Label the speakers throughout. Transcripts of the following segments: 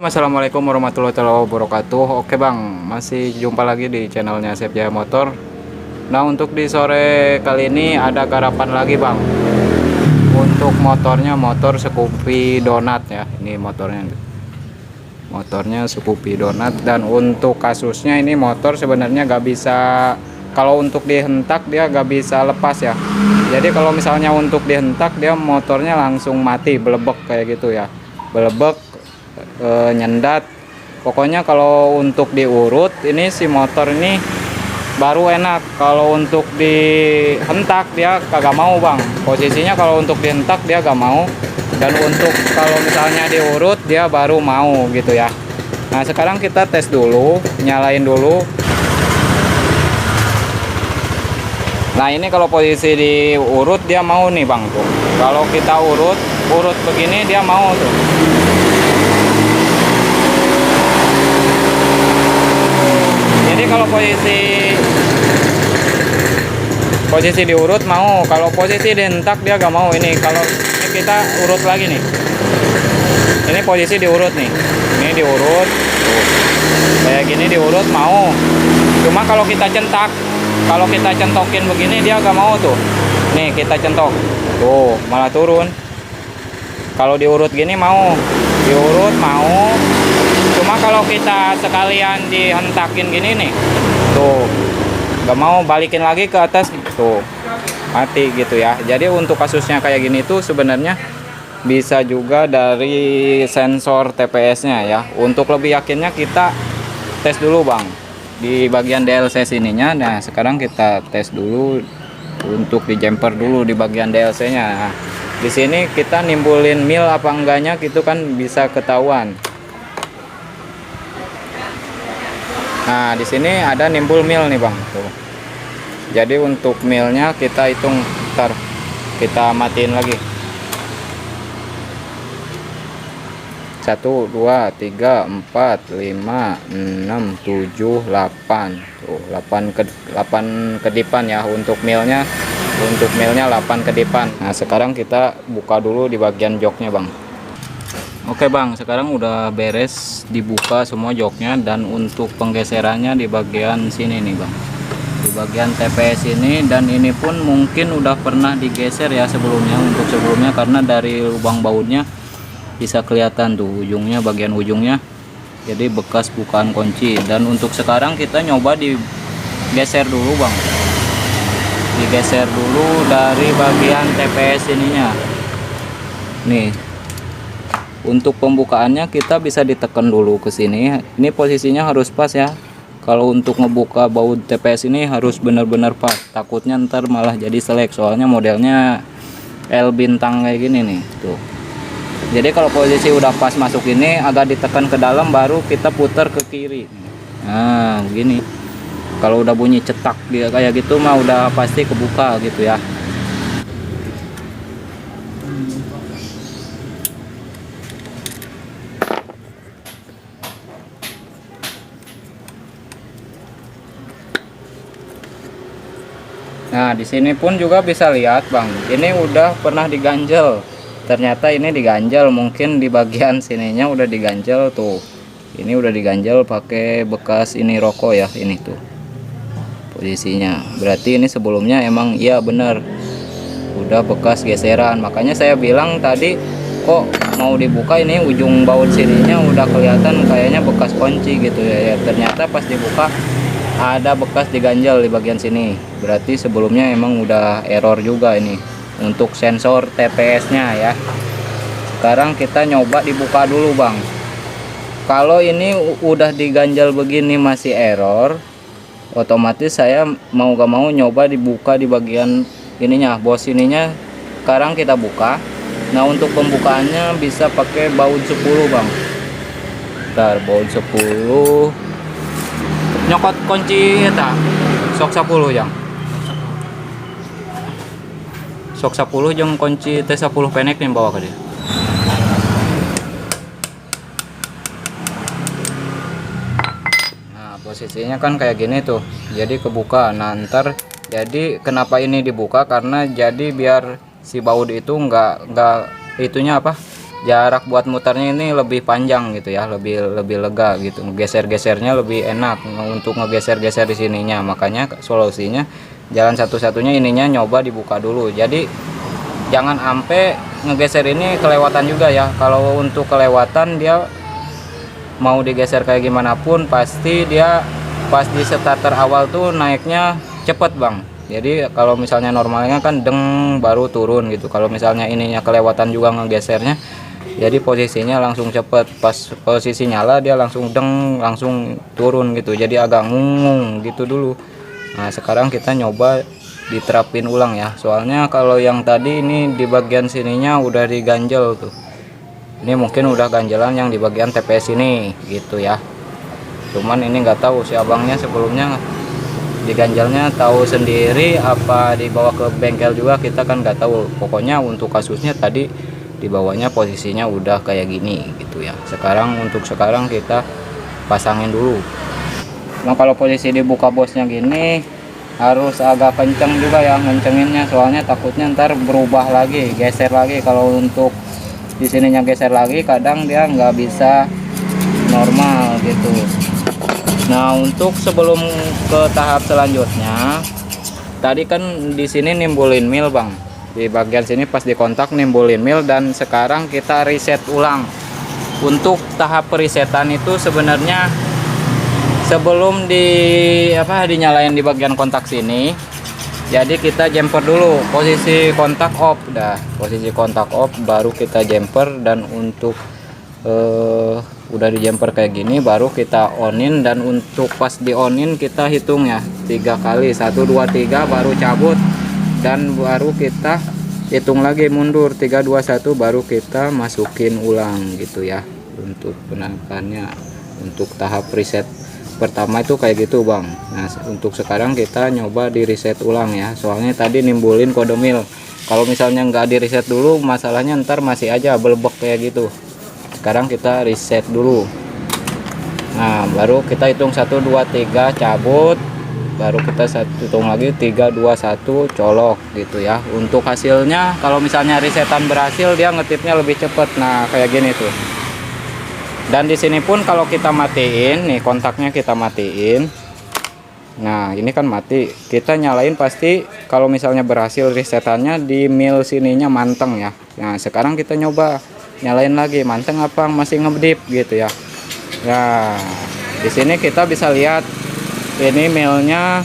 Speaker 1: Assalamualaikum warahmatullahi wabarakatuh. Oke bang, masih jumpa lagi di channelnya Chef Jaya Motor. Nah, untuk di sore kali ini ada garapan lagi bang. Untuk motornya motor Scoopy Donat ya. Ini motornya Scoopy Donat. Dan untuk kasusnya ini motor sebenarnya gak bisa, kalau untuk dihentak dia gak bisa lepas ya. Jadi kalau misalnya untuk dihentak dia motornya langsung mati, belebek kayak gitu ya, belebek, nyendat. Pokoknya kalau untuk diurut ini si motor ini baru enak. Kalau untuk dihentak dia kagak mau bang. Posisinya kalau untuk dihentak dia gak mau, dan untuk kalau misalnya diurut dia baru mau gitu ya. Nah sekarang kita tes dulu, nyalain dulu. Nah ini kalau posisi diurut dia mau nih bang tuh. Kalau kita urut begini dia mau tuh. Jadi kalau posisi diurut mau, kalau posisi dihentak dia gak mau. Ini kalau ini kita urut lagi nih. Ini posisi diurut nih. Ini diurut. Tuh. Kayak gini diurut mau. Cuma kalau kita centak, kalau kita centokin begini dia gak mau tuh. Nih kita centok. Tuh, malah turun. Kalau diurut gini mau. Diurut mau. Cuma kalau kita sekalian dihentakin gini nih, tuh gak mau, balikin lagi ke atas, tuh mati gitu ya. Jadi untuk kasusnya kayak gini tuh sebenarnya bisa juga dari sensor TPS-nya ya. Untuk lebih yakinnya kita tes dulu bang di bagian DLC sininya. Nah sekarang kita tes dulu untuk di jumper dulu di bagian DLC-nya. Nah, di sini kita nimbulin mil apa enggaknya gitu kan bisa ketahuan. Nah, di sini ada nimbul mil nih, Bang. Tuh. Jadi untuk milnya kita hitung, ntar kita matiin lagi. 1 2 3 4 5 6 7 8. Tuh, 8 kedipan ya untuk milnya. Untuk milnya 8 kedipan. Nah, sekarang kita buka dulu di bagian joknya, Bang. Oke bang, sekarang udah beres dibuka semua joknya, dan untuk penggeserannya di bagian sini nih bang, di bagian TPS ini. Dan ini pun mungkin udah pernah digeser ya sebelumnya, untuk sebelumnya, karena dari lubang bautnya bisa kelihatan tuh ujungnya, bagian ujungnya, jadi bekas bukaan kunci. Dan untuk sekarang kita nyoba digeser dulu bang, digeser dulu dari bagian TPS ininya nih. Untuk pembukaannya kita bisa ditekan dulu ke sini. Ini posisinya harus pas ya. Kalau untuk ngebuka baut TPS ini harus benar-benar pas. Takutnya ntar malah jadi selek. Soalnya modelnya L bintang kayak gini nih. Tuh. Jadi kalau posisi udah pas masuk ini, agak ditekan ke dalam, baru kita putar ke kiri. Nah begini. Kalau udah bunyi cetak dia kayak gitu mah udah pasti kebuka gitu ya. Nah, di sini pun juga bisa lihat, Bang. Ini udah pernah diganjel. Ternyata ini diganjel, mungkin di bagian sininya udah diganjel tuh. Ini udah diganjel pakai bekas ini rokok ya, ini tuh. Posisinya. Berarti ini sebelumnya emang iya bener. Udah bekas geseran. Makanya saya bilang tadi kok mau dibuka ini ujung baut sininya udah kelihatan kayaknya bekas kunci gitu ya. Ternyata pas dibuka ada bekas diganjel di bagian sini. Berarti sebelumnya emang udah error juga ini untuk sensor TPS-nya ya. Sekarang kita nyoba dibuka dulu, Bang. Kalau ini udah diganjel begini masih error, otomatis saya mau gak mau nyoba dibuka di bagian ininya, bos ininya. Sekarang kita buka. Nah, untuk pembukaannya bisa pakai baut 10, Bang. Bentar, baut 10. Nyokot kunci eta sok 10 yang sok 10 jeung kunci T10 penek nih bawa ke dia. Nah posisinya kan kayak gini tuh, jadi kebuka. Nah ntar jadi kenapa ini dibuka, karena jadi biar si baut itu nggak itunya apa, jarak buat muternya ini lebih panjang gitu ya, lebih lega gitu, geser-gesernya lebih enak untuk ngegeser-geser di sininya. Makanya solusinya jalan satu-satunya ininya nyoba dibuka dulu. Jadi jangan sampai ngegeser ini kelewatan juga ya. Kalau untuk kelewatan, dia mau digeser kayak gimana pun pasti dia pas di starter awal tuh naiknya cepet bang. Jadi kalau misalnya normalnya kan deng baru turun gitu, kalau misalnya ininya kelewatan juga ngegesernya, jadi posisinya langsung cepet. Pas posisi nyala dia langsung deng langsung turun gitu, jadi agak ngungung gitu dulu. Nah sekarang kita nyoba diterapin ulang ya, soalnya kalau yang tadi ini di bagian sininya udah diganjel tuh, ini mungkin udah ganjelan yang di bagian TPS ini gitu ya. Cuman ini nggak tahu si abangnya sebelumnya diganjalnya tahu sendiri apa dibawa ke bengkel juga, kita kan nggak tahu. Pokoknya untuk kasusnya tadi dibawanya posisinya udah kayak gini gitu ya. Untuk sekarang kita pasangin dulu. Nah kalau posisi dibuka bosnya gini harus agak kenceng juga ya ngencenginnya, soalnya takutnya ntar berubah lagi, geser lagi. Kalau untuk di sininya geser lagi, kadang dia nggak bisa normal gitu. Nah untuk sebelum ke tahap selanjutnya, tadi kan di sini nimbulin mil bang, di bagian sini pas dikontak nimbulin mil, dan sekarang kita reset ulang. Untuk tahap perisetan itu sebenarnya sebelum dinyalain di bagian kontak sini, jadi kita jumper dulu, posisi kontak off dah, posisi kontak off baru kita jumper. Dan untuk udah di jumper kayak gini baru kita onin, dan untuk pas di onin kita hitung ya 3 kali, 1 2 3 baru cabut, dan baru kita hitung lagi mundur 3 2 1 baru kita masukin ulang gitu ya. Untuk penampakannya untuk tahap reset pertama itu kayak gitu bang. Nah untuk sekarang kita nyoba di reset ulang ya, soalnya tadi nimbulin kode mil. Kalau misalnya nggak di reset dulu, masalahnya ntar masih aja belebek kayak gitu. Sekarang kita reset dulu. Nah baru kita hitung 1 2 3 cabut, baru kita hitung lagi 3 2 1 colok gitu ya. Untuk hasilnya kalau misalnya resetan berhasil, dia ngetipnya lebih cepet. Nah kayak gini tuh. Dan di sini pun kalau kita matiin nih, kontaknya kita matiin. Nah ini kan mati, kita nyalain pasti kalau misalnya berhasil resetannya di mil sininya manteng ya. Nah sekarang kita nyoba nyalain lagi, manteng apa masih ngedip gitu ya. Nah di sini kita bisa lihat ini milnya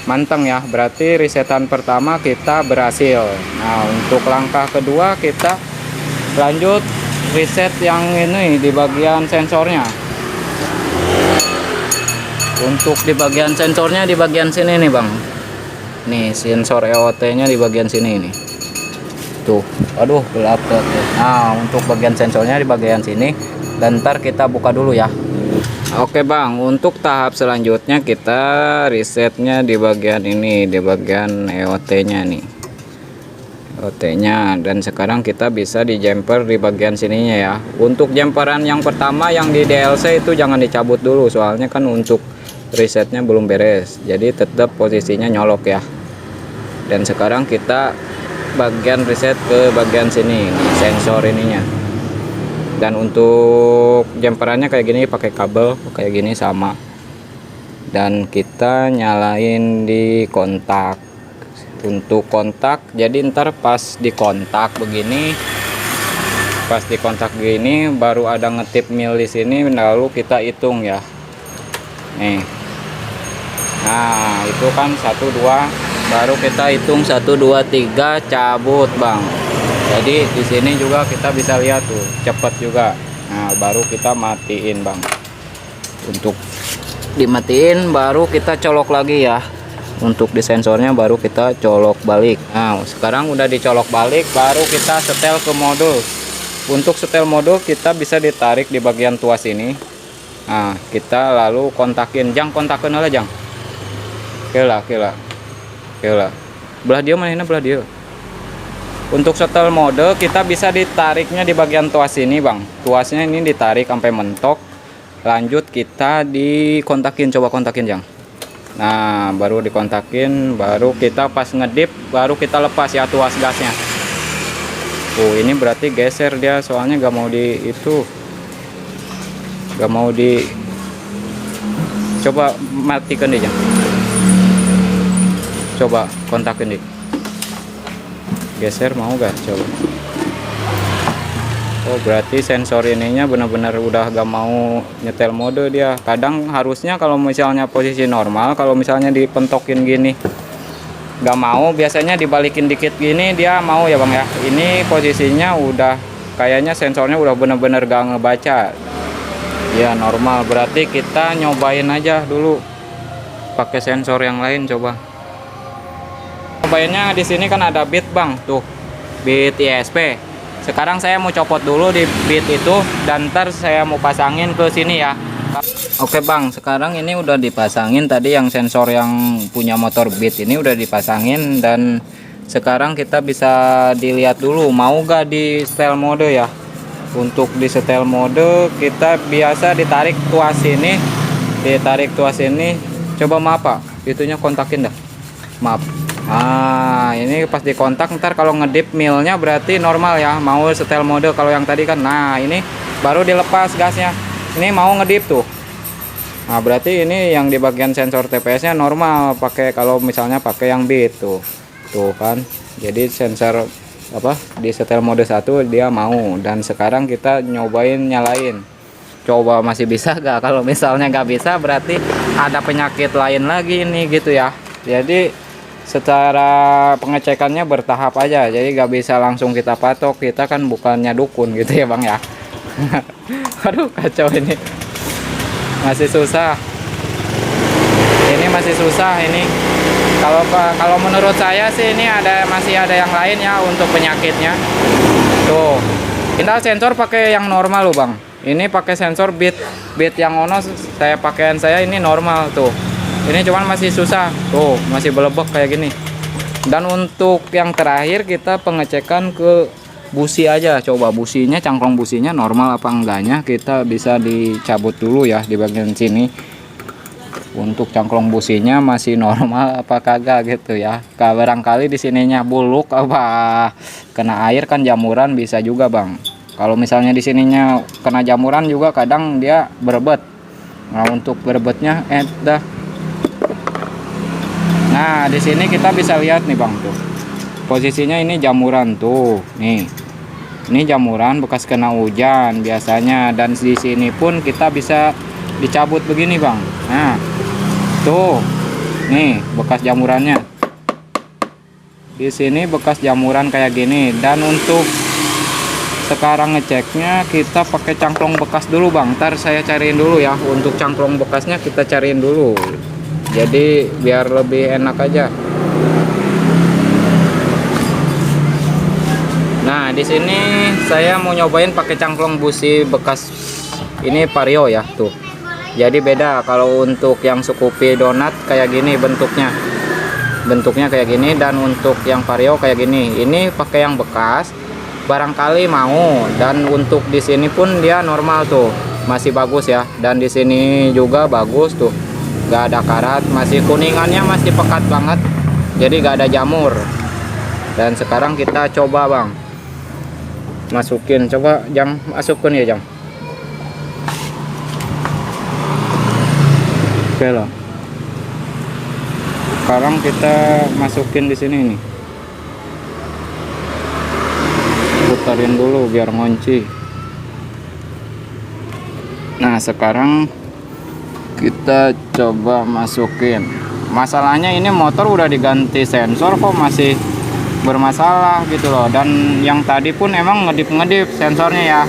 Speaker 1: manteng ya, berarti resetan pertama kita berhasil. Nah untuk langkah kedua kita lanjut reset yang ini di bagian sensornya. Untuk di bagian sensornya di bagian sini nih bang, nih sensor EOT nya di bagian sini nih tuh, aduh gelap tuh. Nah untuk bagian sensornya di bagian sini, dan ntar kita buka dulu ya. Oke bang, untuk tahap selanjutnya kita resetnya di bagian ini, di bagian EOT nya nih, EOT nya. Dan sekarang kita bisa di jumper di bagian sininya ya. Untuk jumperan yang pertama yang di DLC itu jangan dicabut dulu, soalnya kan untuk resetnya belum beres, jadi tetap posisinya nyolok ya. Dan sekarang kita bagian reset ke bagian sini sensor ininya. Dan untuk jumperannya kayak gini pakai kabel kayak gini sama, dan kita nyalain di kontak. Untuk kontak, jadi ntar pas di kontak begini, pas di kontak gini baru ada ngetip mil di sini, lalu kita hitung ya nih. Nah itu kan 1 2 baru kita hitung 1 2 3 cabut bang. Jadi di sini juga kita bisa lihat tuh cepet juga. Nah baru kita matiin bang. Untuk dimatiin baru kita colok lagi ya. Untuk di sensornya baru kita colok balik. Nah sekarang udah dicolok balik, baru kita setel ke modul. Untuk setel modul kita bisa ditarik di bagian tuas ini. Nah kita lalu kontakin, jang kontakin aja jang. Kela belah dia mana, belah dia. Untuk setel mode kita bisa ditariknya di bagian tuas ini bang. Tuasnya ini ditarik sampai mentok, lanjut kita dikontakin, coba kontakin jang. Nah baru dikontakin, baru kita pas ngedip baru kita lepas ya tuas gasnya. Oh, ini berarti geser dia, soalnya gak mau di itu, gak mau di. Coba matikan deh, Jang. Coba kontakin deh. Geser mau gak? Coba. Oh, berarti sensor ininya benar-benar udah gak mau nyetel mode dia. Kadang harusnya kalau misalnya posisi normal, kalau misalnya dipentokin gini gak mau, biasanya dibalikin dikit gini dia mau ya Bang ya. Ini posisinya udah kayaknya sensornya udah benar-benar gak ngebaca. Ya normal, berarti kita nyobain aja dulu pakai sensor yang lain. Coba nyobainnya di sini kan ada bit Bang, tuh bit ISP. Sekarang saya mau copot dulu di bit itu dan ntar saya mau pasangin ke sini ya. Oke Bang, sekarang ini udah dipasangin, tadi yang sensor yang punya motor bit ini udah dipasangin, dan sekarang kita bisa dilihat dulu mau gak di setel mode ya. Untuk di setel mode kita biasa ditarik tuas ini, coba maaf Pak, itunya kontakin dah, maaf. Ini pas dikontak ntar kalau ngedip milnya berarti normal ya, mau setel mode. Kalau yang tadi kan, nah ini baru dilepas gasnya, ini mau ngedip tuh. Nah berarti ini yang di bagian sensor TPS nya normal, pakai kalau misalnya pakai yang bit tuh kan. Jadi sensor apa di setel mode 1 dia mau, dan sekarang kita nyobain nyalain, coba masih bisa gak. Kalau misalnya nggak bisa berarti ada penyakit lain lagi ini gitu ya. Jadi secara pengecekannya bertahap aja, jadi nggak bisa langsung kita patok, kita kan bukannya dukun gitu ya Bang ya. Aduh kacau, ini masih susah, ini kalau menurut saya sih ini masih ada yang lain ya untuk penyakitnya. Tuh kita sensor pakai yang normal loh Bang, ini pakai sensor bit yang ono, pakaian saya ini normal tuh. Ini cuman masih susah, tuh masih belebek kayak gini. Dan untuk yang terakhir kita pengecekan ke busi aja. Coba businya, cangklong businya normal apa enggaknya kita bisa dicabut dulu ya di bagian sini. Untuk cangklong businya masih normal apa kagak gitu ya. Barangkali di sininya buluk apa kena air kan, jamuran bisa juga Bang. Kalau misalnya di sininya kena jamuran juga kadang dia berebet. Nah untuk berebetnya nah di sini kita bisa lihat nih Bang, tuh posisinya ini jamuran tuh, nih ini jamuran bekas kena hujan biasanya, dan di sini pun kita bisa dicabut begini Bang. Nah tuh nih bekas jamurannya, di sini bekas jamuran kayak gini. Dan untuk sekarang ngeceknya kita pakai cangklong bekas dulu Bang, ntar saya cariin dulu ya. Untuk cangklong bekasnya kita cariin dulu, jadi biar lebih enak aja. Nah di sini saya mau nyobain pakai cangklong busi bekas ini Vario ya tuh. Jadi beda kalau untuk yang Scoopy donat kayak gini bentuknya kayak gini, dan untuk yang Vario kayak gini. Ini pakai yang bekas barangkali mau, dan untuk di sini pun dia normal tuh, masih bagus ya. Dan di sini juga bagus tuh, gak ada karat, masih kuningannya masih pekat banget, jadi gak ada jamur. Dan sekarang kita coba Bang masukin, coba Jang masukin ya Jang. Oke lah, sekarang kita masukin di sini nih, putarin dulu biar ngunci. Nah sekarang kita coba masukin. Masalahnya ini motor udah diganti sensor kok masih bermasalah gitu loh. Dan yang tadi pun emang ngedip sensornya ya.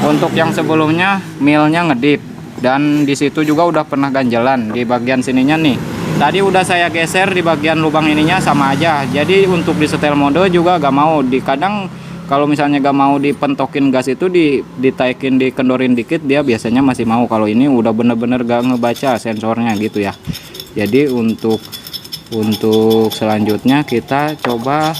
Speaker 1: Untuk yang sebelumnya milnya ngedip, dan di situ juga udah pernah ganjelan di bagian sininya nih. Tadi udah saya geser di bagian lubang ininya sama aja. Jadi untuk di setel mode juga gak mau. Kadang kalau misalnya gak mau dipentokin gas itu ditaikin, dikendorin dikit, dia biasanya masih mau. Kalau ini udah bener-bener gak ngebaca sensornya gitu ya. Jadi untuk selanjutnya kita coba,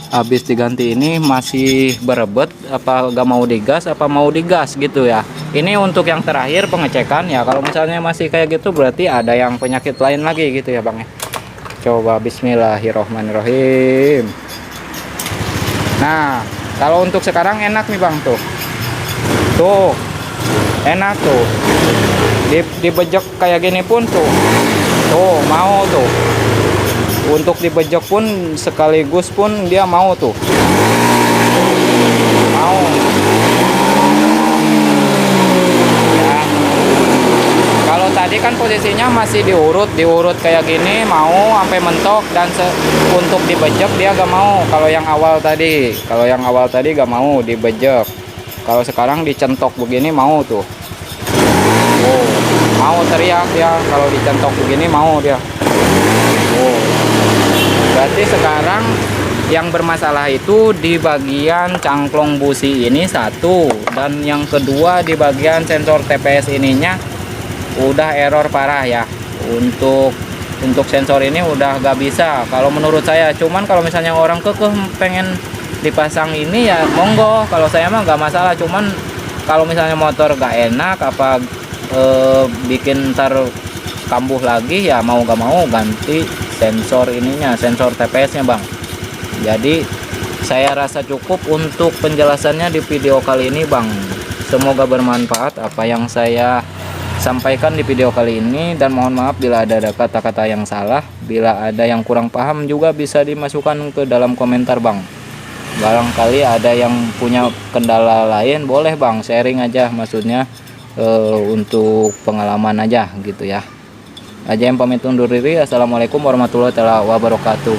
Speaker 1: habis diganti ini masih berebet apa gak mau digas, apa mau digas gitu ya. Ini untuk yang terakhir pengecekan ya. Kalau misalnya masih kayak gitu berarti ada yang penyakit lain lagi gitu ya Bang ya. Coba bismillahirrohmanirrohim. Nah Kalau untuk sekarang enak nih bang, tuh enak tuh, dibejek kayak gini pun tuh mau tuh, untuk dibejek pun sekaligus pun dia mau tuh, mau ya. Kalau tadi kan posisinya masih diurut kayak gini, mau sampai mentok, dan untuk dibejek dia gak mau. Kalau yang awal tadi gak mau dibejek. Kalau sekarang dicentok begini mau tuh. Oh, mau teriak dia kalau dicentok begini, mau dia. Oh. Berarti sekarang yang bermasalah itu di bagian cangklong busi ini satu, dan yang kedua di bagian sensor TPS ininya udah error parah ya. Untuk sensor ini udah gak bisa kalau menurut saya. Cuman kalau misalnya orang kekeh pengen dipasang ini ya monggo, kalau saya mah gak masalah. Cuman kalau misalnya motor gak enak apa bikin ntar kambuh lagi, ya mau gak mau ganti sensor ininya, sensor TPS nya bang. Jadi saya rasa cukup untuk penjelasannya di video kali ini bang. Semoga bermanfaat apa yang saya sampaikan di video kali ini, dan mohon maaf bila ada kata-kata yang salah. Bila ada yang kurang paham juga bisa dimasukkan ke dalam komentar bang. Barangkali ada yang punya kendala lain, boleh bang sharing aja, maksudnya untuk pengalaman aja gitu ya. Aja yang pamit undur diri. Assalamualaikum warahmatullahi wabarakatuh.